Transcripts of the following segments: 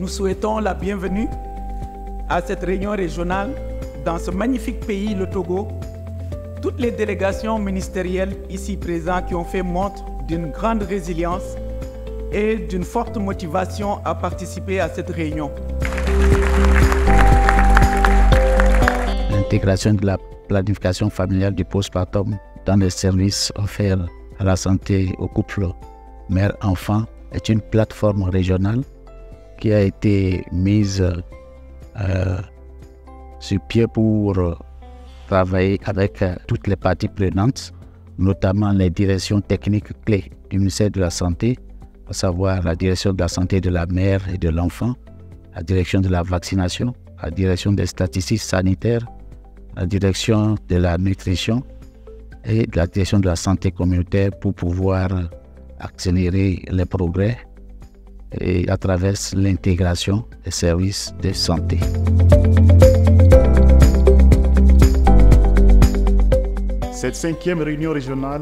nous souhaitons la bienvenue à cette réunion régionale dans ce magnifique pays, le Togo. Toutes les délégations ministérielles ici présentes qui ont fait montre d'une grande résilience et d'une forte motivation à participer à cette réunion. L'intégration de la planification familiale du postpartum dans les services offerts à la santé aux couples mère-enfant est une plateforme régionale qui a été mise sur pied pour travailler avec toutes les parties prenantes, notamment les directions techniques clés du ministère de la Santé, à savoir la direction de la santé de la mère et de l'enfant, la direction de la vaccination, la direction des statistiques sanitaires, la direction de la nutrition et la direction de la santé communautaire pour pouvoir accélérer les progrès et à travers l'intégration des services de santé. Cette 5e réunion régionale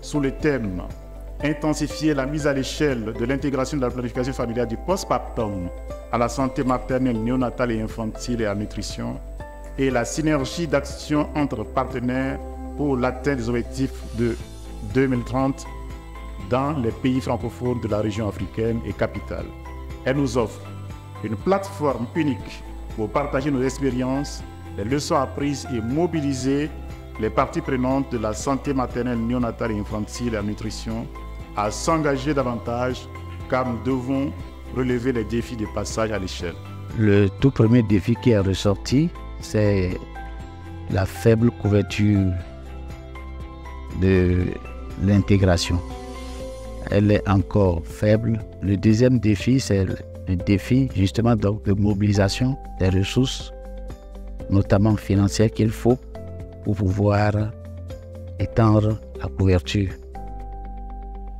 sous le thème « Intensifier la mise à l'échelle de l'intégration de la planification familiale du postpartum à la santé maternelle, néonatale et infantile et à la nutrition » et la synergie d'action entre partenaires pour l'atteinte des objectifs de 2030 dans les pays francophones de la région africaine et capitale. Elle nous offre une plateforme unique pour partager nos expériences, les leçons apprises et mobiliser les parties prenantes de la santé maternelle, néonatale et infantile et la nutrition à s'engager davantage car nous devons relever les défis de passage à l'échelle. Le tout premier défi qui est ressorti, c'est la faible couverture de l'intégration. Elle est encore faible. Le deuxième défi, c'est le défi justement donc de mobilisation des ressources, notamment financières, qu'il faut pour pouvoir étendre la couverture.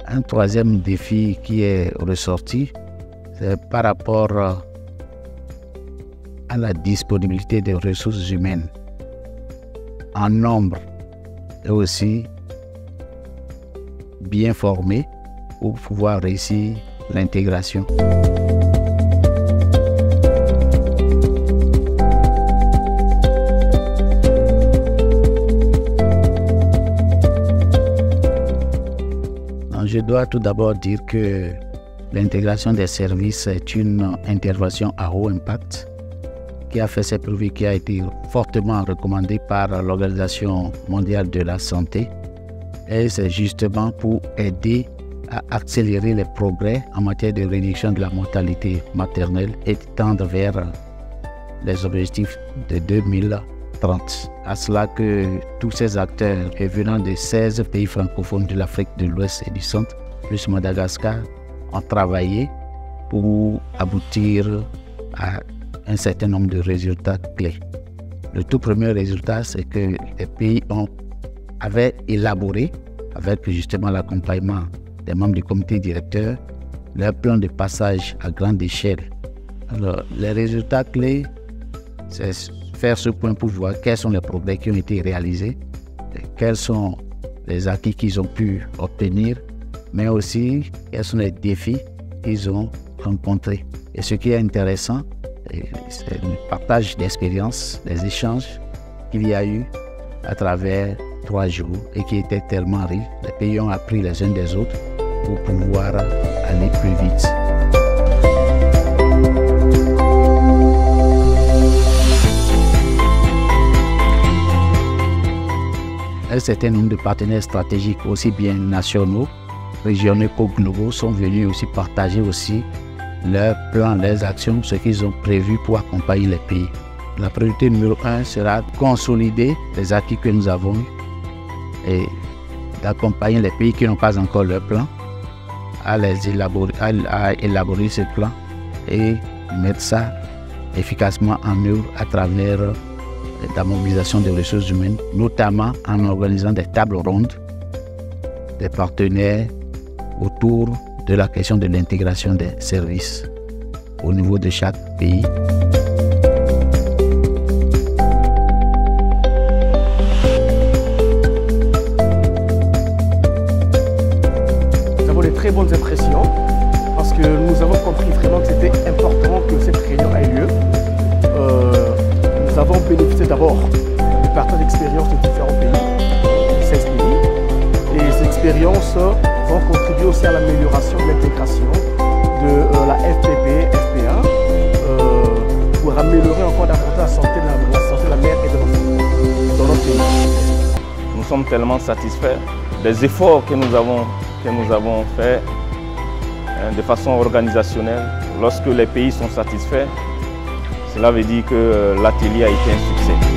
Un troisième défi qui est ressorti, c'est par rapport à la disponibilité des ressources humaines en nombre et aussi bien formées pour pouvoir réussir l'intégration. Je dois tout d'abord dire que l'intégration des services est une intervention à haut impact qui a fait ses preuves et qui a été fortement recommandée par l'Organisation mondiale de la santé. Et c'est justement pour aider à accélérer les progrès en matière de réduction de la mortalité maternelle et tendre vers les objectifs de 2030. À cela que tous ces acteurs venant de 16 pays francophones de l'Afrique de l'Ouest et du Centre, plus Madagascar, ont travaillé pour aboutir à un certain nombre de résultats clés. Le tout premier résultat, c'est que les pays avaient élaboré, avec justement l'accompagnement des membres du comité directeur, leur plan de passage à grande échelle. Alors, les résultats clés, c'est faire ce point pour voir quels sont les progrès qui ont été réalisés, quels sont les acquis qu'ils ont pu obtenir, mais aussi quels sont les défis qu'ils ont rencontrés. Et ce qui est intéressant, c'est le partage d'expériences, les échanges qu'il y a eu à travers 3 jours et qui étaient tellement riches. Les pays ont appris les uns des autres pour pouvoir aller plus vite. Un certain nombre de partenaires stratégiques, aussi bien nationaux, régionaux qu'au globaux, sont venus aussi partager aussi leurs plans, leurs actions, ce qu'ils ont prévu pour accompagner les pays. La priorité numéro 1 sera de consolider les acquis que nous avons eus et d'accompagner les pays qui n'ont pas encore leur plan à élaborer ce plan et mettre ça efficacement en œuvre à travers la mobilisation des ressources humaines, notamment en organisant des tables rondes des partenaires autour de la question de l'intégration des services au niveau de chaque pays. Nous avons de très bonnes impressions parce que nous avons compris vraiment que c'était important que cette tellement satisfaits des efforts que nous avons faits de façon organisationnelle. Lorsque les pays sont satisfaits, cela veut dire que l'atelier a été un succès.